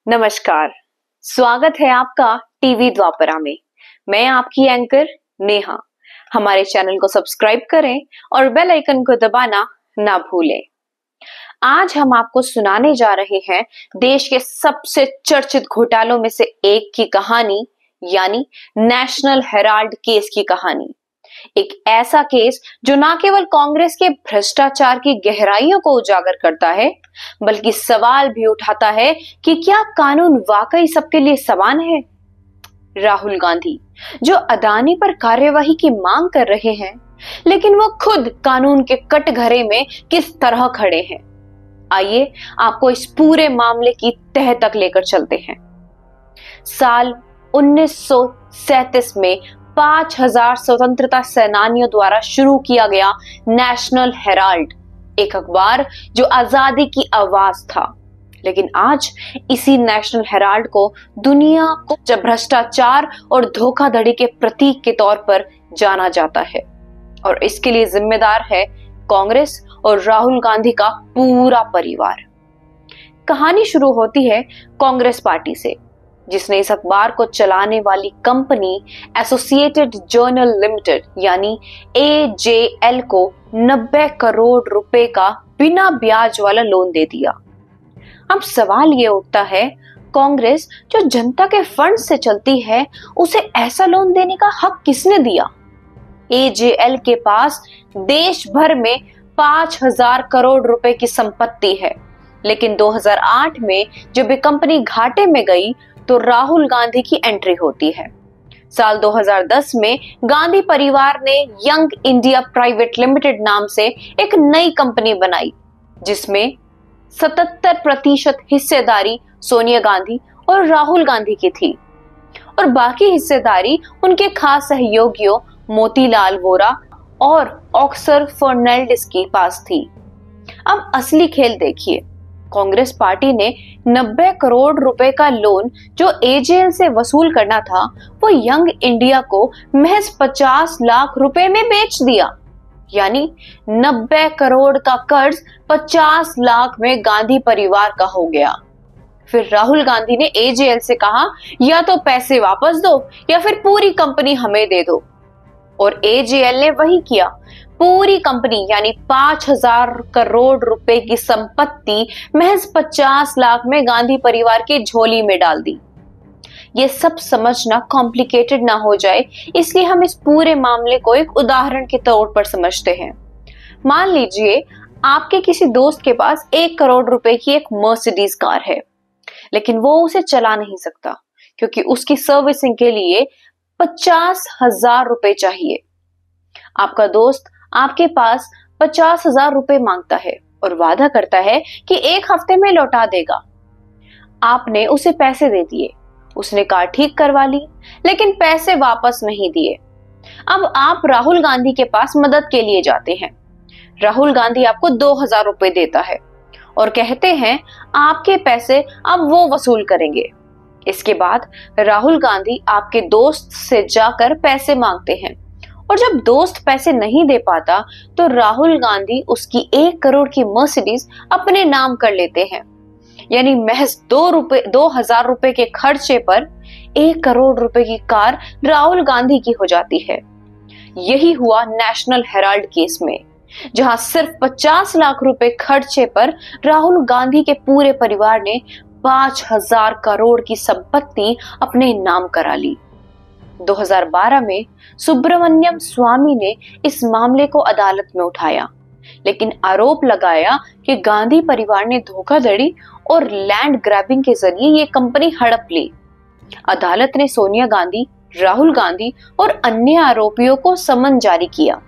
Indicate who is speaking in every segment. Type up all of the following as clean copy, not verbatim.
Speaker 1: नमस्कार, स्वागत है आपका टीवी द्वापरा में। मैं आपकी एंकर नेहा। हमारे चैनल को सब्सक्राइब करें और बेल आइकन को दबाना ना भूलें। आज हम आपको सुनाने जा रहे हैं देश के सबसे चर्चित घोटालों में से एक की कहानी, यानी नेशनल हेराल्ड केस की कहानी। एक ऐसा केस जो न केवल कांग्रेस के भ्रष्टाचार की गहराइयों को उजागर करता है, बल्कि सवाल भी उठाता है कि क्या कानून वाकई सबके लिए समान है। राहुल गांधी जो अदानी पर कार्यवाही की मांग कर रहे हैं, लेकिन वो खुद कानून के कटघरे में किस तरह खड़े हैं। आइए आपको इस पूरे मामले की तह तक लेकर चलते हैं। साल 1937 में 5000 स्वतंत्रता सेनानियों द्वारा शुरू किया गया नेशनल हेराल्ड, एक अखबार जो आजादी की आवाज था। लेकिन आज इसी नेशनल हेराल्ड को दुनिया को भ्रष्टाचार और धोखाधड़ी के प्रतीक के तौर पर जाना जाता है, और इसके लिए जिम्मेदार है कांग्रेस और राहुल गांधी का पूरा परिवार। कहानी शुरू होती है कांग्रेस पार्टी से, जिसने इस अखबार को चलाने वाली कंपनी एसोसिएटेड जर्नल लिमिटेड यानी AJL को 90 करोड़ रुपए का बिना ब्याज वाला लोन दे दिया। अब सवाल ये उठता है, कांग्रेस जो जनता के फंड से चलती है, उसे ऐसा लोन देने का हक किसने दिया? AJL के पास देश भर में 5000 करोड़ रुपए की संपत्ति है, लेकिन 2008 में जब ये कंपनी घाटे में गई तो राहुल गांधी की एंट्री होती है। साल 2010 में गांधी परिवार ने यंग इंडिया प्राइवेट लिमिटेड नाम से एक नई कंपनी बनाई, जिसमें 77% हिस्सेदारी सोनिया गांधी और राहुल गांधी की थी, और बाकी हिस्सेदारी उनके खास सहयोगियों मोतीलाल वोरा और ऑक्सर फर्नांडिस के पास थी। अब असली खेल देखिए। कांग्रेस पार्टी ने 90 करोड़ रुपए का लोन जो AJL से वसूल करना था, वो यंग इंडिया को महज 50 लाख रुपए में बेच दिया। यानी 90 करोड़ का कर्ज 50 लाख में गांधी परिवार का हो गया। फिर राहुल गांधी ने AJL से कहा, या तो पैसे वापस दो या फिर पूरी कंपनी हमें दे दो, और AJL ने वही किया। पूरी कंपनी यानी 5000 करोड़ रुपए की संपत्ति महज 50 लाख में गांधी परिवार की झोली में डाल दी। ये सब समझना कॉम्प्लिकेटेड ना हो जाए, इसलिए हम इस पूरे मामले को एक उदाहरण के तौर पर समझते हैं। मान लीजिए आपके किसी दोस्त के पास 1 करोड़ रुपए की एक मर्सिडीज कार है, लेकिन वो उसे चला नहीं सकता क्योंकि उसकी सर्विसिंग के लिए 50,000 रुपए चाहिए। आपका दोस्त आपके पास 50,000 रुपए मांगता है और वादा करता है कि 1 हफ्ते में लौटा देगा। आपने उसे पैसे दे दिए, उसने कार ठीक करवा ली, लेकिन पैसे वापस नहीं दिए। अब आप राहुल गांधी के पास मदद के लिए जाते हैं। राहुल गांधी आपको 2000 रुपए देता है और कहते हैं आपके पैसे अब वो वसूल करेंगे। इसके बाद राहुल गांधी आपके दोस्त से जाकर पैसे मांगते हैं, और जब दोस्त पैसे नहीं दे पाता तो राहुल गांधी उसकी 1 करोड़ की मर्सिडीज अपने नाम कर लेते हैं। यानी महज 2000 रुपए के खर्चे पर 1 करोड़ रुपए की कार राहुल गांधी की हो जाती है। यही हुआ नेशनल हेराल्ड केस में, जहां सिर्फ 50 लाख रुपए खर्चे पर राहुल गांधी के पूरे परिवार ने 5000 करोड़ की संपत्ति अपने नाम करा ली। 2012 में सुब्रमण्यम स्वामी ने इस मामले को अदालत में उठाया, लेकिन आरोप लगाया कि गांधी परिवार ने धोखाधड़ी और लैंड ग्रैबिंग के जरिए ये कंपनी हड़प ली। अदालत ने सोनिया गांधी, राहुल गांधी और अन्य आरोपियों को समन जारी किया,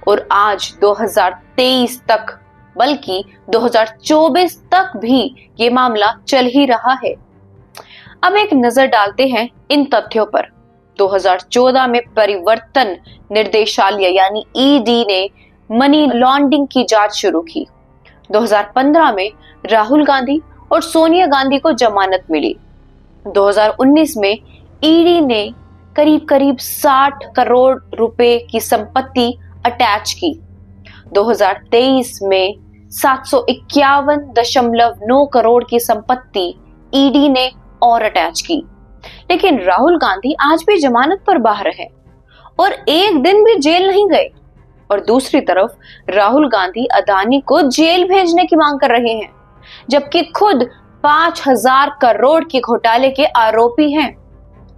Speaker 1: और आज 2023 तक, बल्कि 2024 तक भी ये मामला चल ही रहा है। अब एक नजर डालते हैं इन तथ्यों पर। 2014 में परिवर्तन निर्देशालय यानी ED ने मनी लॉन्ड्रिंग की जांच शुरू की। 2015 में राहुल गांधी और सोनिया गांधी को जमानत मिली। 2019 में ED ने करीब 60 करोड़ रुपए की संपत्ति अटैच की। 2023 में 751.9 करोड़ की संपत्ति ईडी ने और अटैच की। लेकिन राहुल गांधी आज भी जमानत पर बाहर है और एक दिन भी जेल नहीं गए। और दूसरी तरफ राहुल गांधी अदानी को जेल भेजने की मांग कर रहे हैं, जबकि खुद 5,000 करोड़ के घोटाले के आरोपी हैं।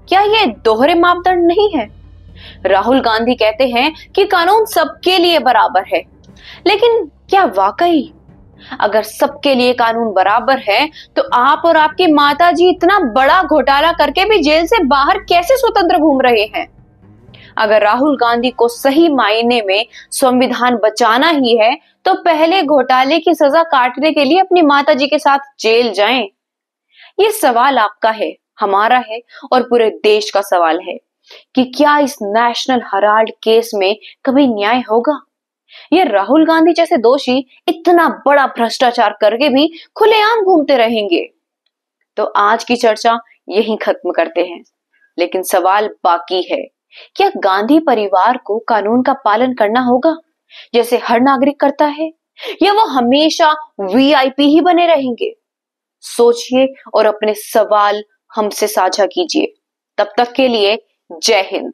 Speaker 1: क्या ये दोहरे मापदंड नहीं है? राहुल गांधी कहते हैं कि कानून सबके लिए बराबर है, लेकिन क्या वाकई अगर सबके लिए कानून बराबर है तो आप और आपकी माताजी इतना बड़ा घोटाला करके भी जेल से बाहर कैसे स्वतंत्र घूम रहे हैं? अगर राहुल गांधी को सही मायने में संविधान बचाना ही है तो पहले घोटाले की सजा काटने के लिए अपनी माताजी के साथ जेल जाएं। ये सवाल आपका है, हमारा है और पूरे देश का सवाल है कि क्या इस नेशनल हेराल्ड केस में कभी न्याय होगा? ये राहुल गांधी जैसे दोषी इतना बड़ा भ्रष्टाचार करके भी खुलेआम घूमते रहेंगे? तो आज की चर्चा यहीं खत्म करते हैं, लेकिन सवाल बाकी है, क्या गांधी परिवार को कानून का पालन करना होगा जैसे हर नागरिक करता है, या वो हमेशा वीआईपी ही बने रहेंगे? सोचिए और अपने सवाल हमसे साझा कीजिए। तब तक के लिए जय हिंद,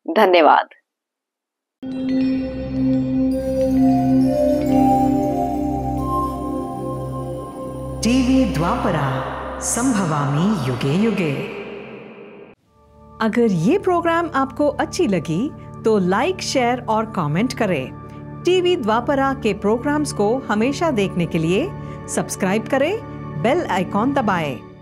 Speaker 1: धन्यवाद।
Speaker 2: टीवी द्वापरा, संभवामि युगे युगे। अगर ये प्रोग्राम आपको अच्छी लगी तो लाइक, शेयर और कमेंट करें। टीवी द्वापरा के प्रोग्राम्स को हमेशा देखने के लिए सब्सक्राइब करें, बेल आइकॉन दबाएं।